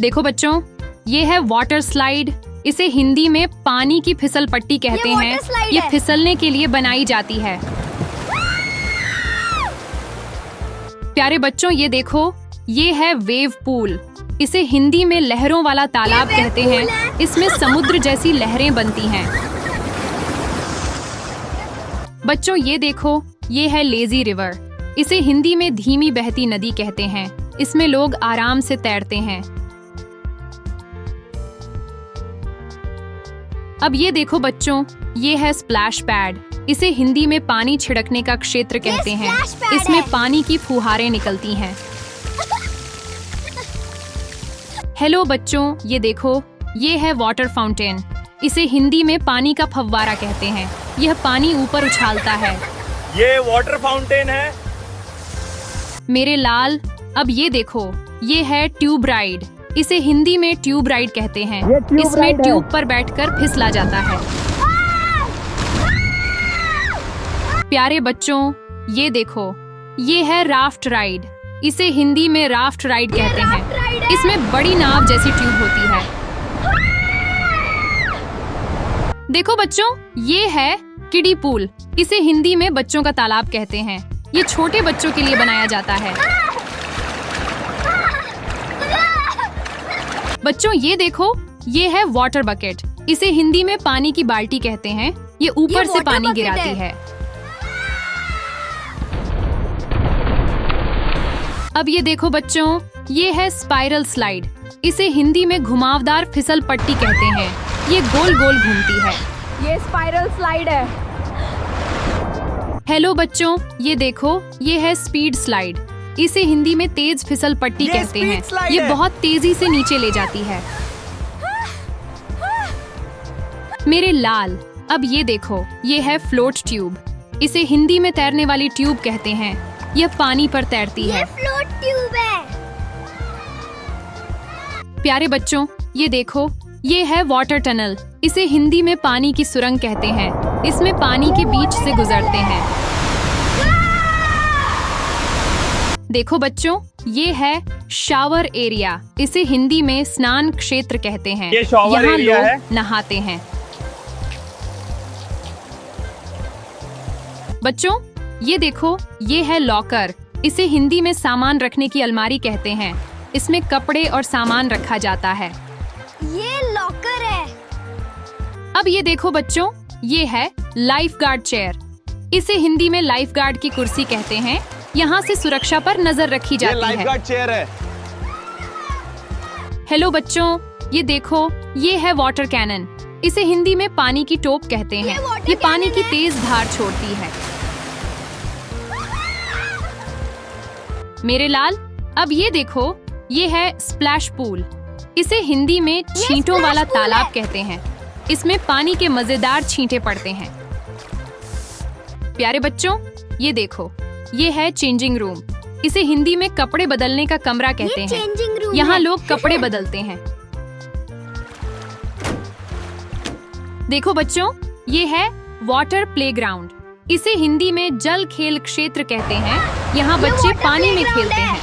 देखो बच्चों, ये है वाटर स्लाइड। इसे हिंदी में पानी की फिसल पट्टी कहते हैं। ये फिसलने के लिए बनाई जाती है। प्यारे बच्चों, ये देखो, ये है वेव पूल। इसे हिंदी में लहरों वाला तालाब कहते हैं। इसमें समुद्र जैसी लहरें बनती हैं। बच्चों, ये देखो, ये है लेजी रिवर। इसे हिंदी में धीमी बहती नदी कहते हैं। इसमें लोग आराम से तैरते हैं। अब ये देखो बच्चों, ये है स्प्लैश पैड। इसे हिंदी में पानी छिड़कने का क्षेत्र कहते हैं। इसमें पानी की फुहारें निकलती हैं। हेलो बच्चों, ये देखो, ये है वाटर फाउंटेन। इसे हिंदी में पानी का फव्वारा कहते हैं। यह पानी ऊपर उछालता है। ये वाटर फाउंटेन है मेरे लाल। अब ये देखो, ये है ट्यूब राइड। इसे हिंदी में ट्यूब राइड कहते हैं। इसमें ट्यूब पर बैठकर फिसला जाता है। प्यारे बच्चों, ये देखो, ये है राफ्ट राइड। इसे हिंदी में राफ्ट राइड कहते हैं। इसमें बड़ी नाव जैसी ट्यूब होती है। देखो बच्चों, ये है किडी पूल। इसे हिंदी में बच्चों का तालाब कहते हैं। ये छोटे बच्चों के लिए बनाया जाता है। बच्चों, ये देखो, ये है वाटर बकेट। इसे हिंदी में पानी की बाल्टी कहते हैं। ये ऊपर से पानी गिराती है। अब ये देखो बच्चों, ये है स्पाइरल स्लाइड। इसे हिंदी में घुमावदार फिसल पट्टी कहते हैं। ये गोल गोल घूमती है। ये स्पाइरल स्लाइड है। हेलो बच्चों, ये देखो, ये है स्पीड स्लाइड। इसे हिंदी में तेज फिसल पट्टी कहते हैं। ये बहुत तेजी से नीचे ले जाती है। मेरे लाल, अब ये देखो, ये है फ्लोट ट्यूब। इसे हिंदी में तैरने वाली ट्यूब कहते हैं। यह पानी पर तैरती है। ये फ्लोट ट्यूब है। प्यारे बच्चों, ये देखो, ये है वाटर टनल। इसे हिंदी में पानी की सुरंग कहते हैं। इसमें पानी के बीच से गुजरते हैं। देखो बच्चों, ये है शावर एरिया। इसे हिंदी में स्नान क्षेत्र कहते हैं। ये शावर यहाँ एरिया है। लोग नहाते हैं। बच्चों, ये देखो, ये है लॉकर। इसे हिंदी में सामान रखने की अलमारी कहते हैं। इसमें कपड़े और सामान रखा जाता है। ये लॉकर है। अब ये देखो बच्चों, ये है लाइफ गार्ड चेयर। इसे हिंदी में लाइफ गार्ड की कुर्सी कहते हैं। यहाँ से सुरक्षा पर नजर रखी ये जाती लाइफ है। गार्ड चेयर है। हेलो बच्चों, ये देखो, ये है वाटर कैनन। इसे हिंदी में पानी की टोप कहते हैं। ये पानी की तेज धार छोड़ती है। मेरे लाल, अब ये देखो, ये है स्प्लैश पूल। इसे हिंदी में छींटों वाला तालाब कहते हैं। इसमें पानी के मजेदार छींटे पड़ते हैं। प्यारे बच्चों, ये देखो, ये है चेंजिंग रूम। इसे हिंदी में कपड़े बदलने का कमरा कहते हैं। चेंजिंग रूम यहाँ है। लोग कपड़े बदलते हैं। देखो बच्चों, ये है वाटर प्लेग्राउंड। इसे हिंदी में जल खेल क्षेत्र कहते हैं। यहाँ बच्चे पानी में खेलते हैं।